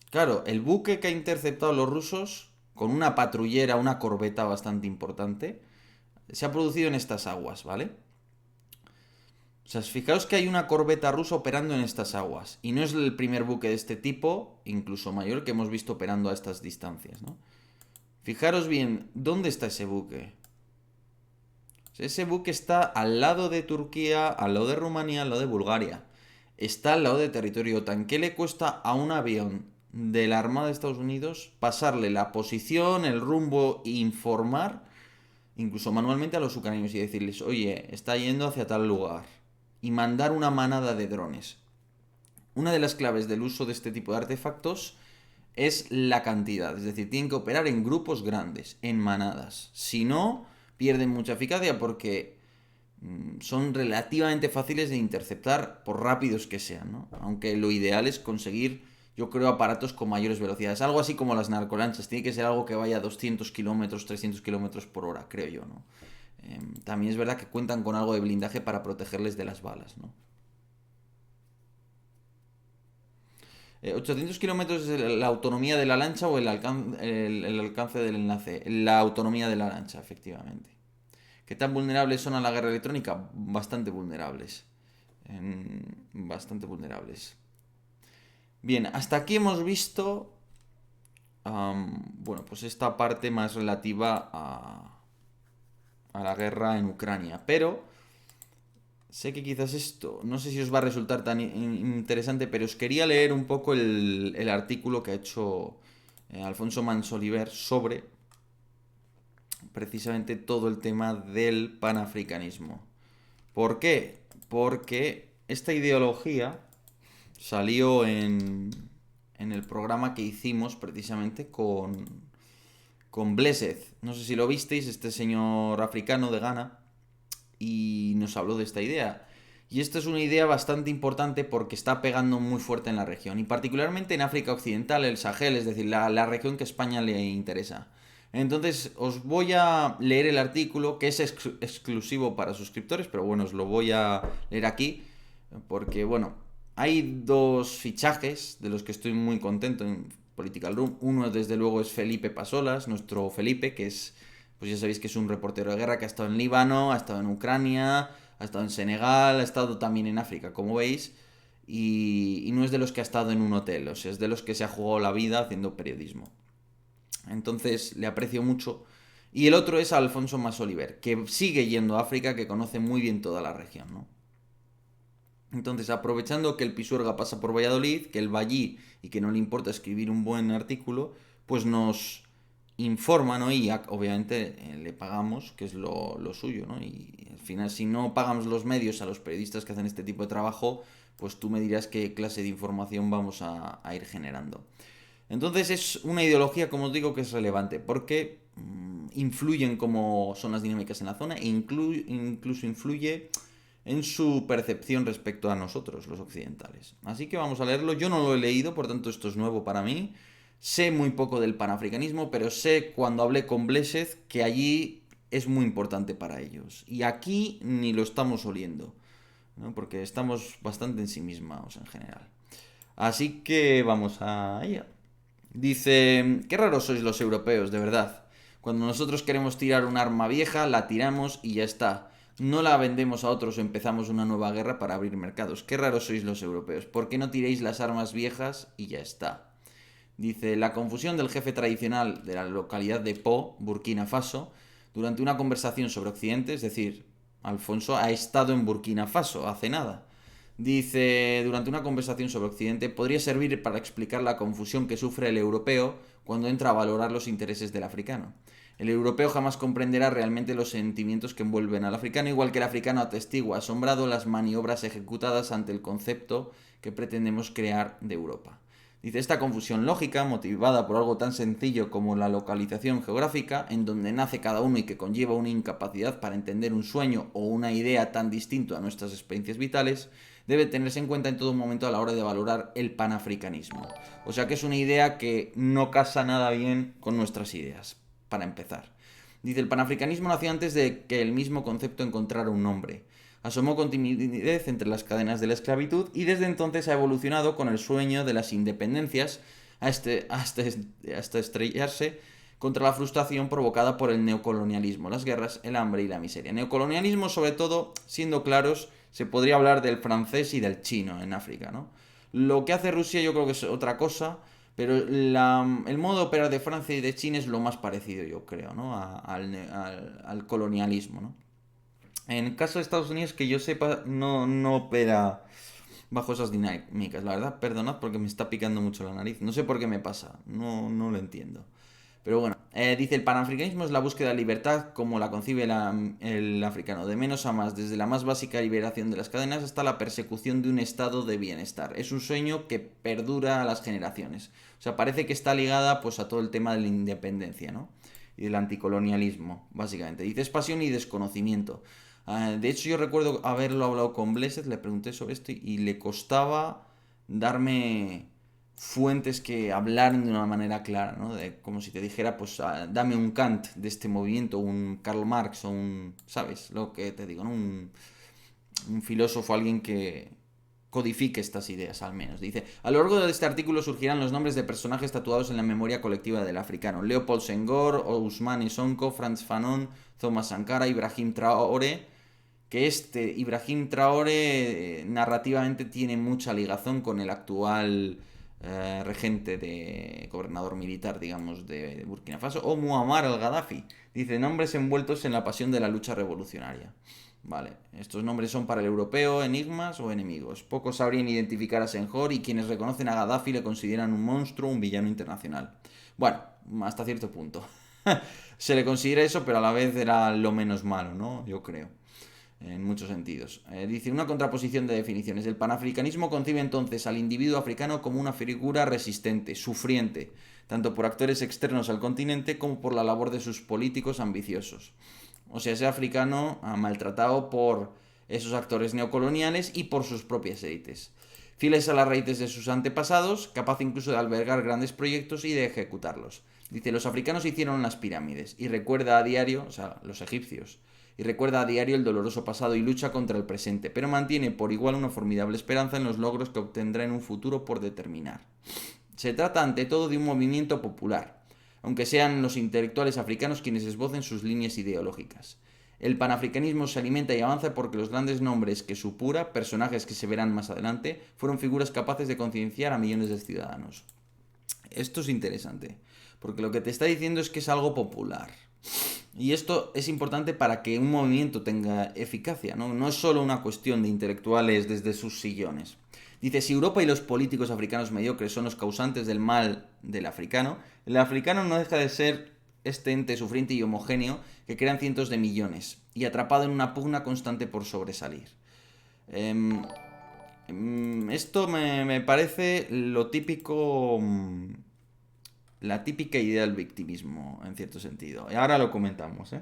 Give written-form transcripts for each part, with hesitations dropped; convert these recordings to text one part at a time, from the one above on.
Claro, el buque que ha interceptado los rusos, con una patrullera, una corbeta bastante importante, se ha producido en estas aguas, ¿vale? O sea, fijaos que hay una corbeta rusa operando en estas aguas. Y no es el primer buque de este tipo, incluso mayor, que hemos visto operando a estas distancias, ¿no? Fijaros bien, ¿dónde está ese buque? O sea, ese buque está al lado de Turquía, al lado de Rumanía, al lado de Bulgaria. Está al lado de territorio OTAN. ¿Qué le cuesta a un avión de la Armada de Estados Unidos pasarle la posición, el rumbo e informar, incluso manualmente, a los ucranianos y decirles, oye, está yendo hacia tal lugar? Y mandar una manada de drones. Una de las claves del uso de este tipo de artefactos es la cantidad, es decir, tienen que operar en grupos grandes, en manadas. Si no, pierden mucha eficacia porque son relativamente fáciles de interceptar por rápidos que sean, ¿no? Aunque lo ideal es conseguir, yo creo, aparatos con mayores velocidades. Algo así como las narcolanchas, tiene que ser algo que vaya a 200 kilómetros, 300 kilómetros por hora, creo yo, ¿no? También es verdad que cuentan con algo de blindaje para protegerles de las balas, ¿no? 800 kilómetros es la autonomía de la lancha o el alcance del enlace. La autonomía de la lancha, efectivamente. ¿Qué tan vulnerables son a la guerra electrónica? Bastante vulnerables. Bastante vulnerables. Bien, hasta aquí hemos visto, bueno, pues esta parte más relativa a la guerra en Ucrania. Pero sé que quizás esto, no sé si os va a resultar tan interesante, pero os quería leer un poco el artículo que ha hecho Alfonso Mansoliver sobre precisamente todo el tema del panafricanismo. ¿Por qué? Porque esta ideología salió en el programa que hicimos precisamente con Blessed. No sé si lo visteis, este señor africano de Ghana, y nos habló de esta idea. Y esta es una idea bastante importante porque está pegando muy fuerte en la región, y particularmente en África Occidental, el Sahel, es decir, la región que a España le interesa. Entonces os voy a leer el artículo, que es exclusivo para suscriptores, pero bueno, os lo voy a leer aquí, porque bueno, hay dos fichajes de los que estoy muy contento en Political Room. Uno, desde luego, es Felipe Pasolas, nuestro Felipe, que es, pues ya sabéis que es un reportero de guerra que ha estado en Líbano, ha estado en Ucrania, ha estado en Senegal, ha estado también en África, como veis, y no es de los que ha estado en un hotel, o sea, es de los que se ha jugado la vida haciendo periodismo. Entonces le aprecio mucho. Y el otro es Alfonso Masoliver, que sigue yendo a África, que conoce muy bien toda la región, ¿no? Entonces, aprovechando que el Pisuerga pasa por Valladolid, que él va allí y que no le importa escribir un buen artículo, pues nos informa, ¿no? Y obviamente le pagamos, que es lo suyo, ¿no? Y al final, si no pagamos los medios a los periodistas que hacen este tipo de trabajo, pues tú me dirás qué clase de información vamos a ir generando. Entonces es una ideología, como os digo, que es relevante, porque influye en cómo son las dinámicas en la zona e incluso influye en su percepción respecto a nosotros, los occidentales. Así que vamos a leerlo. Yo no lo he leído, por tanto esto es nuevo para mí. Sé muy poco del panafricanismo, pero sé cuando hablé con Blesed que allí es muy importante para ellos. Y aquí ni lo estamos oliendo, ¿no? Porque estamos bastante ensimismados en general. Así que vamos a ella. Dice, qué raros sois los europeos, de verdad. Cuando nosotros queremos tirar un arma vieja, la tiramos y ya está. No la vendemos a otros o empezamos una nueva guerra para abrir mercados. Qué raros sois los europeos. ¿Por qué no tiréis las armas viejas y ya está? Dice, la confusión del jefe tradicional de la localidad de Po, Burkina Faso, durante una conversación sobre Occidente, es decir, Alfonso ha estado en Burkina Faso hace nada. Dice, durante una conversación sobre Occidente, podría servir para explicar la confusión que sufre el europeo cuando entra a valorar los intereses del africano. El europeo jamás comprenderá realmente los sentimientos que envuelven al africano, igual que el africano atestigua asombrado las maniobras ejecutadas ante el concepto que pretendemos crear de Europa. Dice, esta confusión lógica, motivada por algo tan sencillo como la localización geográfica, en donde nace cada uno y que conlleva una incapacidad para entender un sueño o una idea tan distinto a nuestras experiencias vitales, debe tenerse en cuenta en todo momento a la hora de valorar el panafricanismo. O sea que es una idea que no casa nada bien con nuestras ideas, para empezar. Dice, el panafricanismo nació antes de que el mismo concepto encontrara un nombre. asomó con timidez entre las cadenas de la esclavitud y desde entonces ha evolucionado con el sueño de las independencias hasta estrellarse contra la frustración provocada por el neocolonialismo, las guerras, el hambre y la miseria. Neocolonialismo, sobre todo, siendo claros, se podría hablar del francés y del chino en África, ¿no? Lo que hace Rusia yo creo que es otra cosa, pero el modo de operar de Francia y de China es lo más parecido, yo creo, ¿no? Al colonialismo, ¿no? En el caso de Estados Unidos, que yo sepa, no opera bajo esas dinámicas. La verdad, perdonad porque me está picando mucho la nariz. No sé por qué me pasa, no lo entiendo. Pero bueno, dice, el panafricanismo es la búsqueda de libertad como la concibe el africano, de menos a más, desde la más básica liberación de las cadenas hasta la persecución de un estado de bienestar. Es un sueño que perdura a las generaciones. O sea, parece que está ligada pues a todo el tema de la independencia, ¿no? Y del anticolonialismo, básicamente. Dice, es pasión y desconocimiento. De hecho, yo recuerdo haberlo hablado con Blessed, le pregunté sobre esto y le costaba darme fuentes que hablaran de una manera clara, ¿no? Como si te dijera, pues dame un Kant de este movimiento, un Karl Marx o un, ¿sabes? Lo que te digo, ¿no? Un filósofo, alguien que codifique estas ideas, al menos. Dice, a lo largo de este artículo surgirán los nombres de personajes tatuados en la memoria colectiva del africano. Leopold Senghor, Ousmane Sonko, Frantz Fanon, Thomas Sankara, Ibrahim Traoré, que Ibrahim Traoré narrativamente tiene mucha ligazón con el actual regente de gobernador militar, digamos, de Burkina Faso, o Muammar al-Gaddafi. Dice, nombres envueltos en la pasión de la lucha revolucionaria. Vale, estos nombres son para el europeo enigmas o enemigos. Pocos sabrían identificar a Senghor y quienes reconocen a Gaddafi le consideran un monstruo, un villano internacional. Bueno, hasta cierto punto. Se le considera eso, pero a la vez era lo menos malo, ¿no? Yo creo en muchos sentidos. Dice, una contraposición de definiciones. El panafricanismo concibe entonces al individuo africano como una figura resistente, sufriente, tanto por actores externos al continente como por la labor de sus políticos ambiciosos. O sea, ese africano maltratado por esos actores neocoloniales y por sus propias élites. Fieles a las raíces de sus antepasados, capaz incluso de albergar grandes proyectos y de ejecutarlos. Dice, los africanos hicieron las pirámides y recuerda a diario, o sea, los egipcios, y recuerda a diario el doloroso pasado y lucha contra el presente, pero mantiene por igual una formidable esperanza en los logros que obtendrá en un futuro por determinar. Se trata ante todo de un movimiento popular, aunque sean los intelectuales africanos quienes esbocen sus líneas ideológicas. El panafricanismo se alimenta y avanza porque los grandes nombres que supura, personajes que se verán más adelante, fueron figuras capaces de concienciar a millones de ciudadanos. Esto es interesante, porque lo que te está diciendo es que es algo popular. Y esto es importante para que un movimiento tenga eficacia, ¿no? No es solo una cuestión de intelectuales desde sus sillones. Dice, si Europa y los políticos africanos mediocres son los causantes del mal del africano, el africano no deja de ser este ente sufriente y homogéneo que crean cientos de millones y atrapado en una pugna constante por sobresalir. Esto me parece lo típico... la típica idea del victimismo, en cierto sentido. Y ahora lo comentamos, ¿eh?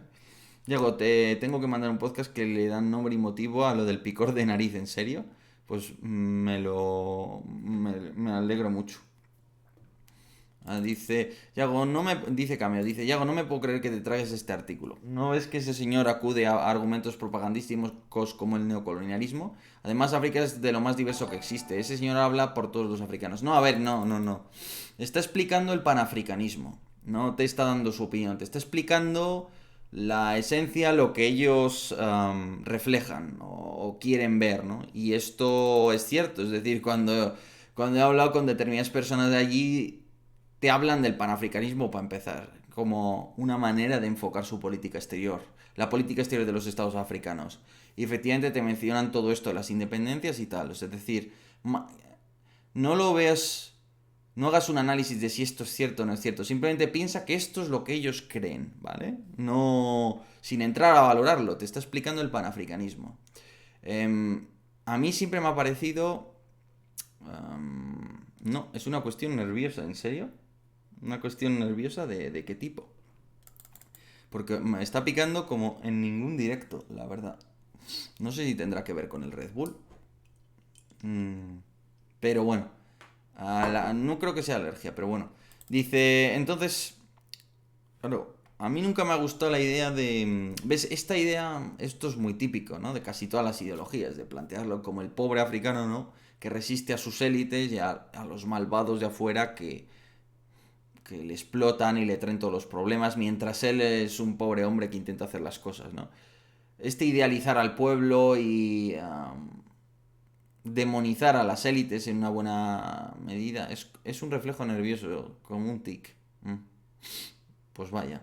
Diego, te tengo que mandar un podcast que le dan nombre y motivo a lo del picor de nariz, ¿en serio? Pues me alegro mucho. Dice, Yago, no me, dice Cameo, dice, Yago, no me puedo creer que te traigas este artículo. ¿No ves que ese señor acude a argumentos propagandísticos como el neocolonialismo? Además, África es de lo más diverso que existe. Ese señor habla por todos los africanos. No, a ver, no. Está explicando el panafricanismo. No te está dando su opinión. Te está explicando la esencia, lo que ellos reflejan o quieren ver, ¿no? Y esto es cierto. Es decir, cuando he hablado con determinadas personas de allí te hablan del panafricanismo para empezar, como una manera de enfocar su política exterior, la política exterior de los estados africanos. Y efectivamente te mencionan todo esto, las independencias y tal. Es decir, no lo veas, no hagas un análisis de si esto es cierto o no es cierto. Simplemente piensa que esto es lo que ellos creen, ¿vale? No, sin entrar a valorarlo, te está explicando el panafricanismo. A mí siempre me ha parecido... no, es una cuestión nerviosa, ¿en serio? ¿Una cuestión nerviosa de qué tipo? Porque me está picando como en ningún directo, la verdad. No sé si tendrá que ver con el Red Bull. Pero bueno. No creo que sea alergia, pero bueno. Dice, entonces... Claro, a mí nunca me ha gustado la idea de... ¿Ves? Esta idea, esto es muy típico, ¿no? De casi todas las ideologías, de plantearlo como el pobre africano, ¿no? Que resiste a sus élites y a los malvados de afuera que le explotan y le traen todos los problemas, mientras él es un pobre hombre que intenta hacer las cosas, ¿no? Este idealizar al pueblo y demonizar a las élites en una buena medida es un reflejo nervioso, como un tic. Mm. Pues vaya.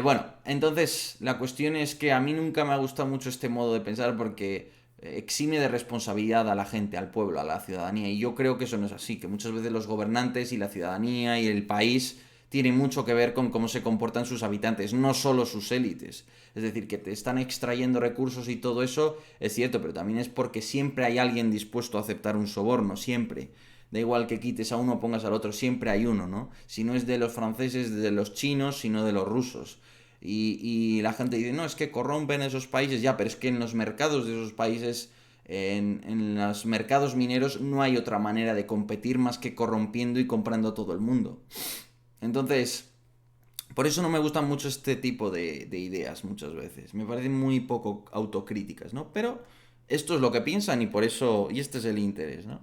Bueno, entonces la cuestión es que a mí nunca me ha gustado mucho este modo de pensar porque exime de responsabilidad a la gente, al pueblo, a la ciudadanía. Y yo creo que eso no es así, que muchas veces los gobernantes y la ciudadanía y el país tienen mucho que ver con cómo se comportan sus habitantes, no solo sus élites. Es decir, que te están extrayendo recursos y todo eso es cierto, pero también es porque siempre hay alguien dispuesto a aceptar un soborno, siempre. Da igual que quites a uno o pongas al otro, siempre hay uno, ¿no? Si no es de los franceses, de los chinos, sino de los rusos. Y la gente dice, no, es que corrompen esos países, ya, pero es que en los mercados de esos países, en los mercados mineros, no hay otra manera de competir más que corrompiendo y comprando a todo el mundo. Entonces, por eso no me gustan mucho este tipo de ideas muchas veces. Me parecen muy poco autocríticas, ¿no? Pero esto es lo que piensan y por eso, y este es el interés, ¿no?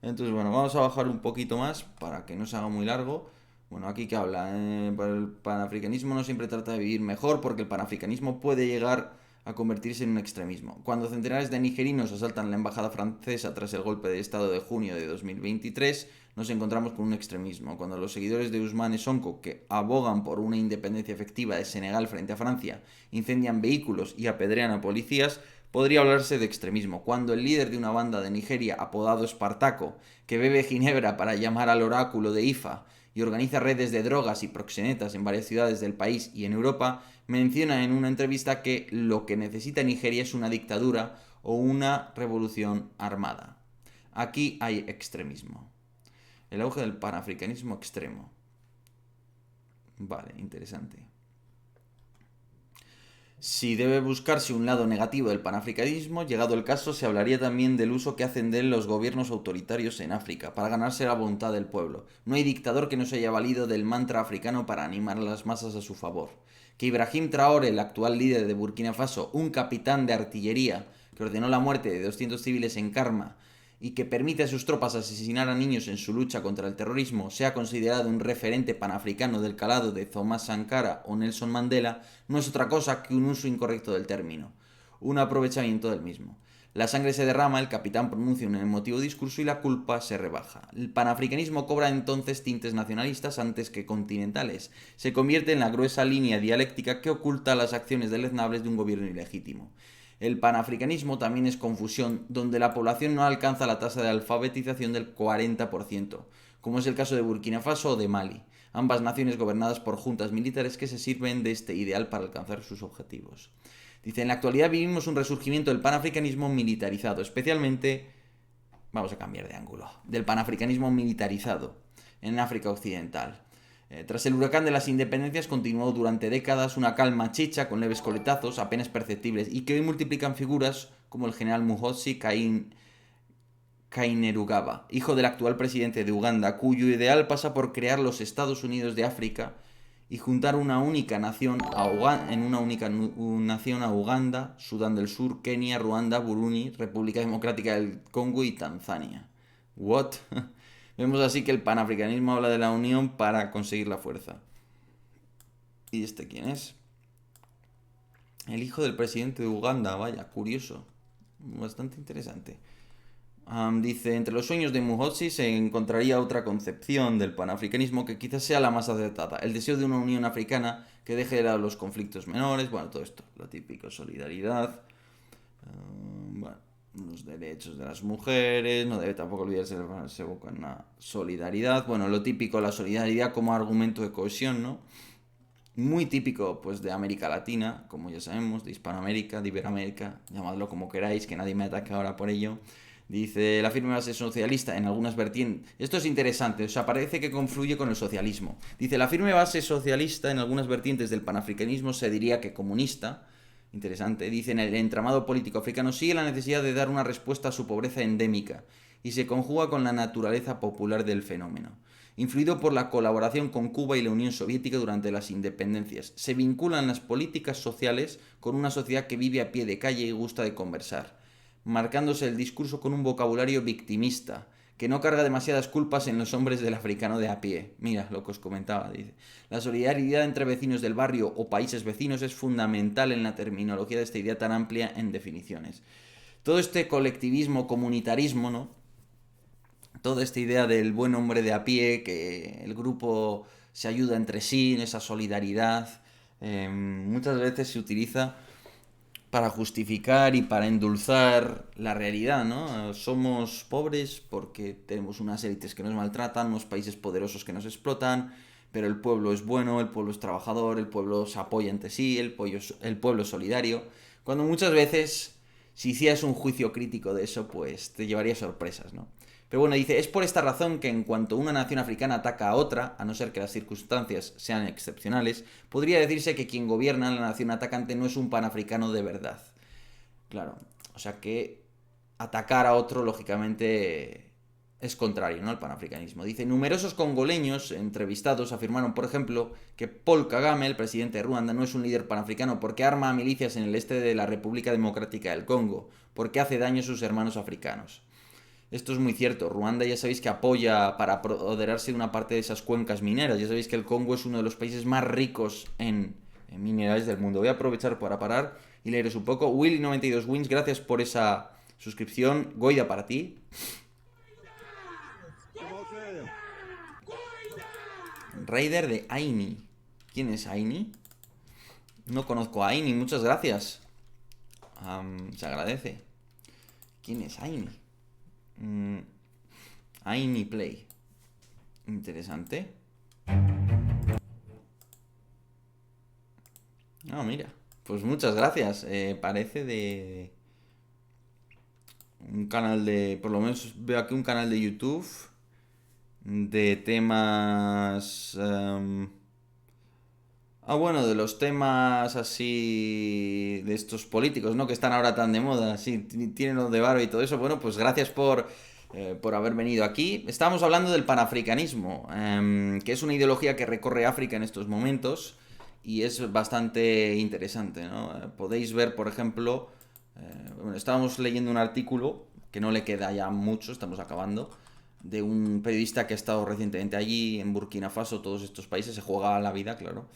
Entonces, bueno, vamos a bajar un poquito más para que no se haga muy largo. Bueno, aquí que habla, el panafricanismo no siempre trata de vivir mejor porque el panafricanismo puede llegar a convertirse en un extremismo. Cuando centenares de nigerinos asaltan la embajada francesa tras el golpe de Estado de junio de 2023, nos encontramos con un extremismo. Cuando los seguidores de Ousmane Sonko, que abogan por una independencia efectiva de Senegal frente a Francia, incendian vehículos y apedrean a policías, podría hablarse de extremismo. Cuando el líder de una banda de Nigeria, apodado Espartaco, que bebe ginebra para llamar al oráculo de Ifa y organiza redes de drogas y proxenetas en varias ciudades del país y en Europa, menciona en una entrevista que lo que necesita Nigeria es una dictadura o una revolución armada. Aquí hay extremismo. El auge del panafricanismo extremo. Vale, interesante. Si debe buscarse un lado negativo del panafricanismo, llegado el caso, se hablaría también del uso que hacen de él los gobiernos autoritarios en África, para ganarse la voluntad del pueblo. No hay dictador que no se haya valido del mantra africano para animar a las masas a su favor. Que Ibrahim Traoré, el actual líder de Burkina Faso, un capitán de artillería que ordenó la muerte de 200 civiles en Karma y que permite a sus tropas asesinar a niños en su lucha contra el terrorismo, sea considerado un referente panafricano del calado de Thomas Sankara o Nelson Mandela, no es otra cosa que un uso incorrecto del término, un aprovechamiento del mismo. La sangre se derrama, el capitán pronuncia un emotivo discurso y la culpa se rebaja. El panafricanismo cobra entonces tintes nacionalistas antes que continentales. Se convierte en la gruesa línea dialéctica que oculta las acciones deleznables de un gobierno ilegítimo. El panafricanismo también es confusión, donde la población no alcanza la tasa de alfabetización del 40%, como es el caso de Burkina Faso o de Mali, ambas naciones gobernadas por juntas militares que se sirven de este ideal para alcanzar sus objetivos. Dice, en la actualidad vivimos un resurgimiento del panafricanismo militarizado, especialmente, vamos a cambiar de ángulo, del panafricanismo militarizado en África Occidental. Tras el huracán de las independencias continuó durante décadas una calma chicha con leves coletazos apenas perceptibles y que hoy multiplican figuras como el general Muhoozi Kainerugaba, hijo del actual presidente de Uganda, cuyo ideal pasa por crear los Estados Unidos de África y juntar una única nación en una única nación a Uganda, Sudán del Sur, Kenia, Ruanda, Burundi, República Democrática del Congo y Tanzania. ¿What? Vemos así que el panafricanismo habla de la unión para conseguir la fuerza. ¿Y este quién es? El hijo del presidente de Uganda, vaya, curioso. Bastante interesante. Dice, entre los sueños de Muhoozi se encontraría otra concepción del panafricanismo que quizás sea la más acertada. El deseo de una unión africana que deje de lado los conflictos menores. Bueno, todo esto, lo típico, solidaridad. Bueno, los derechos de las mujeres, no debe tampoco olvidarse se evoca en la solidaridad. Bueno, lo típico, la solidaridad como argumento de cohesión, ¿no? Muy típico, pues, de América Latina, como ya sabemos, de Hispanoamérica, de Iberoamérica, llamadlo como queráis, que nadie me ataque ahora por ello. Dice, la firme base socialista en algunas vertientes... Esto es interesante, o sea, parece que confluye con el socialismo. Dice, la firme base socialista en algunas vertientes del panafricanismo se diría que comunista. Interesante. Dice, en el entramado político africano sigue la necesidad de dar una respuesta a su pobreza endémica y se conjuga con la naturaleza popular del fenómeno. Influido por la colaboración con Cuba y la Unión Soviética durante las independencias, se vinculan las políticas sociales con una sociedad que vive a pie de calle y gusta de conversar, marcándose el discurso con un vocabulario victimista, que no carga demasiadas culpas en los hombres del africano de a pie. Mira lo que os comentaba, dice. La solidaridad entre vecinos del barrio o países vecinos es fundamental en la terminología de esta idea tan amplia en definiciones. Todo este colectivismo, comunitarismo, ¿no? Toda esta idea del buen hombre de a pie, que el grupo se ayuda entre sí, en esa solidaridad, muchas veces se utiliza para justificar y para endulzar la realidad, ¿no? Somos pobres porque tenemos unas élites que nos maltratan, unos países poderosos que nos explotan, pero el pueblo es bueno, el pueblo es trabajador, el pueblo se apoya entre sí, el pueblo es solidario. Cuando muchas veces, si hicieras un juicio crítico de eso, pues te llevaría sorpresas, ¿no? Pero bueno, dice, es por esta razón que en cuanto una nación africana ataca a otra, a no ser que las circunstancias sean excepcionales, podría decirse que quien gobierna la nación atacante no es un panafricano de verdad. Claro, o sea que atacar a otro, lógicamente, es contrario, ¿no?, al panafricanismo. Dice, numerosos congoleños entrevistados afirmaron, por ejemplo, que Paul Kagame, el presidente de Ruanda, no es un líder panafricano porque arma a milicias en el este de la República Democrática del Congo, porque hace daño a sus hermanos africanos. Esto es muy cierto. Ruanda ya sabéis que apoya para apoderarse de una parte de esas cuencas mineras. Ya sabéis que el Congo es uno de los países más ricos en minerales del mundo. Voy a aprovechar para parar y leeros un poco. Willy92Wins, gracias por esa suscripción. Goida para ti. Raider de Aini. ¿Quién es Aini? No conozco a Aini, muchas gracias. Se agradece. ¿Quién es Aini? Aini Play. Interesante. Ah, mira. Pues muchas gracias. Parece de un canal de... Por lo menos veo aquí un canal de YouTube de temas... bueno, de los temas así de estos políticos, ¿no? Que están ahora tan de moda, sí, tienen los de Varo y todo eso. Bueno, pues gracias por haber venido aquí. Estábamos hablando del panafricanismo, que es una ideología que recorre África en estos momentos y es bastante interesante, ¿no? Podéis ver, por ejemplo, bueno, estábamos leyendo un artículo, que no le queda ya mucho, estamos acabando, de un periodista que ha estado recientemente allí, en Burkina Faso, todos estos países, se juega la vida, claro.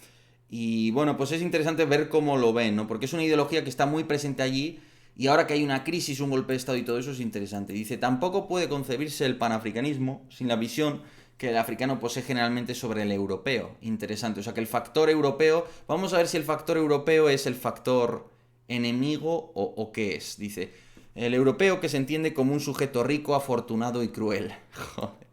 Y bueno, pues es interesante ver cómo lo ven, ¿no? Porque es una ideología que está muy presente allí y ahora que hay una crisis, un golpe de Estado y todo eso es interesante. Dice, tampoco puede concebirse el panafricanismo sin la visión que el africano posee generalmente sobre el europeo. Interesante, o sea que el factor europeo, vamos a ver si el factor europeo es el factor enemigo o qué es. Dice, el europeo que se entiende como un sujeto rico, afortunado y cruel. Joder.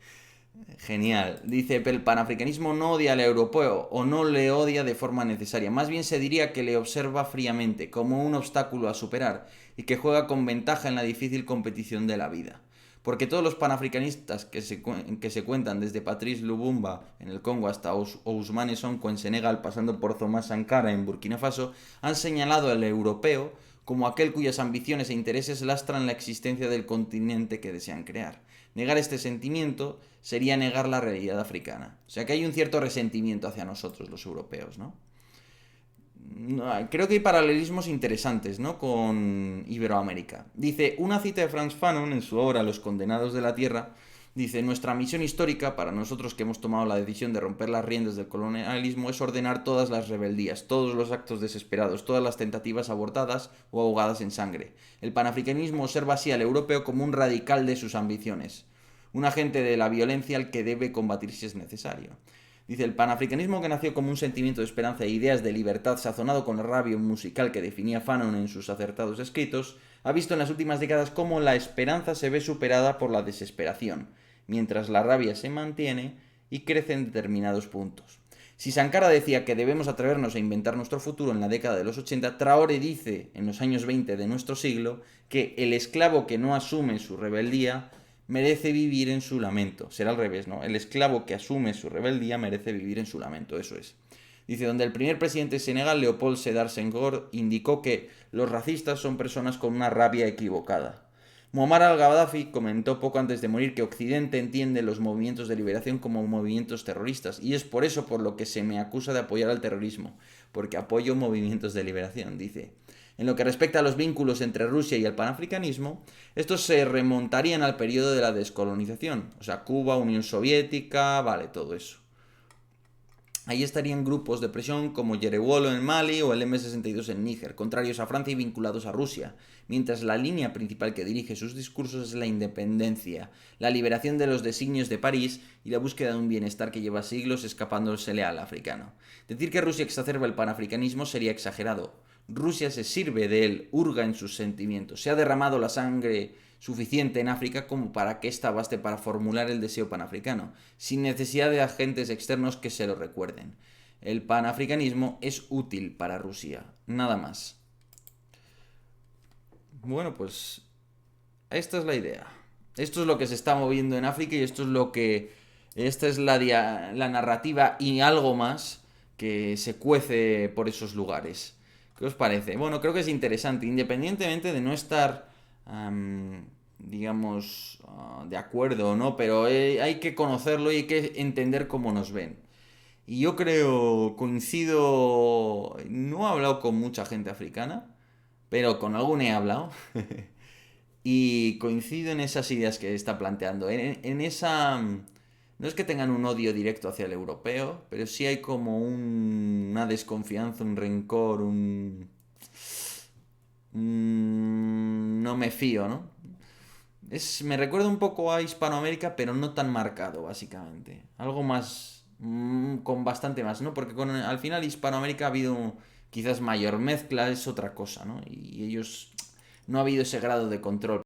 Genial. Dice, el panafricanismo no odia al europeo o no le odia de forma necesaria. Más bien se diría que le observa fríamente, como un obstáculo a superar, y que juega con ventaja en la difícil competición de la vida. Porque todos los panafricanistas que se cuentan desde Patrice Lumumba en el Congo hasta Ousmane Sonko en Senegal, pasando por Thomas Sankara en Burkina Faso, han señalado al europeo como aquel cuyas ambiciones e intereses lastran la existencia del continente que desean crear. Negar este sentimiento sería negar la realidad africana. O sea que hay un cierto resentimiento hacia nosotros, los europeos, ¿no? Creo que hay paralelismos interesantes, ¿no?, con Iberoamérica. Dice, una cita de Frantz Fanon en su obra Los condenados de la tierra, dice, nuestra misión histórica, para nosotros que hemos tomado la decisión de romper las riendas del colonialismo, es ordenar todas las rebeldías, todos los actos desesperados, todas las tentativas abortadas o ahogadas en sangre. El panafricanismo observa así al europeo como un radical de sus ambiciones, un agente de la violencia al que debe combatir si es necesario. Dice, el panafricanismo, que nació como un sentimiento de esperanza e ideas de libertad sazonado con el rabio musical que definía Fanon en sus acertados escritos, ha visto en las últimas décadas cómo la esperanza se ve superada por la desesperación, mientras la rabia se mantiene y crece en determinados puntos. Si Sankara decía que debemos atrevernos a inventar nuestro futuro en la década de los 80, Traoré dice en los años 20 de nuestro siglo que el esclavo que no asume su rebeldía merece vivir en su lamento. Será al revés, ¿no? El esclavo que asume su rebeldía merece vivir en su lamento, eso es. Dice, donde el primer presidente de Senegal, Léopold Sédar Senghor, indicó que los racistas son personas con una rabia equivocada. Muammar al-Gaddafi comentó poco antes de morir que Occidente entiende los movimientos de liberación como movimientos terroristas, y es por eso por lo que se me acusa de apoyar al terrorismo, porque apoyo movimientos de liberación, dice. En lo que respecta a los vínculos entre Rusia y el panafricanismo, estos se remontarían al periodo de la descolonización, o sea, Cuba, Unión Soviética, vale, todo eso. Ahí estarían grupos de presión como Yerewolo en Mali o el M62 en Níger, contrarios a Francia y vinculados a Rusia, mientras la línea principal que dirige sus discursos es la independencia, la liberación de los designios de París y la búsqueda de un bienestar que lleva siglos escapándosele al africano. Decir que Rusia exacerba el panafricanismo sería exagerado. Rusia se sirve de él, hurga en sus sentimientos. Se ha derramado la sangre suficiente en África como para que ésta baste para formular el deseo panafricano, sin necesidad de agentes externos que se lo recuerden. El panafricanismo es útil para Rusia, nada más. Bueno, pues esta es la idea. Esto es lo que se está moviendo en África y esto es lo que... Esta es la narrativa y algo más que se cuece por esos lugares. ¿Qué os parece? Bueno, creo que es interesante, independientemente de no estar, digamos, de acuerdo o no, pero hay que conocerlo y hay que entender cómo nos ven. Y yo creo, coincido, no he hablado con mucha gente africana, pero con alguna he hablado. Y coincido en esas ideas que está planteando. En esa... No es que tengan un odio directo hacia el europeo, pero sí hay como una desconfianza, un rencor, no me fío, ¿no? Me recuerda un poco a Hispanoamérica, pero no tan marcado, básicamente. Algo más, con bastante más, ¿no? Porque al final Hispanoamérica ha habido quizás mayor mezcla, es otra cosa, ¿no? Y ellos no ha habido ese grado de control.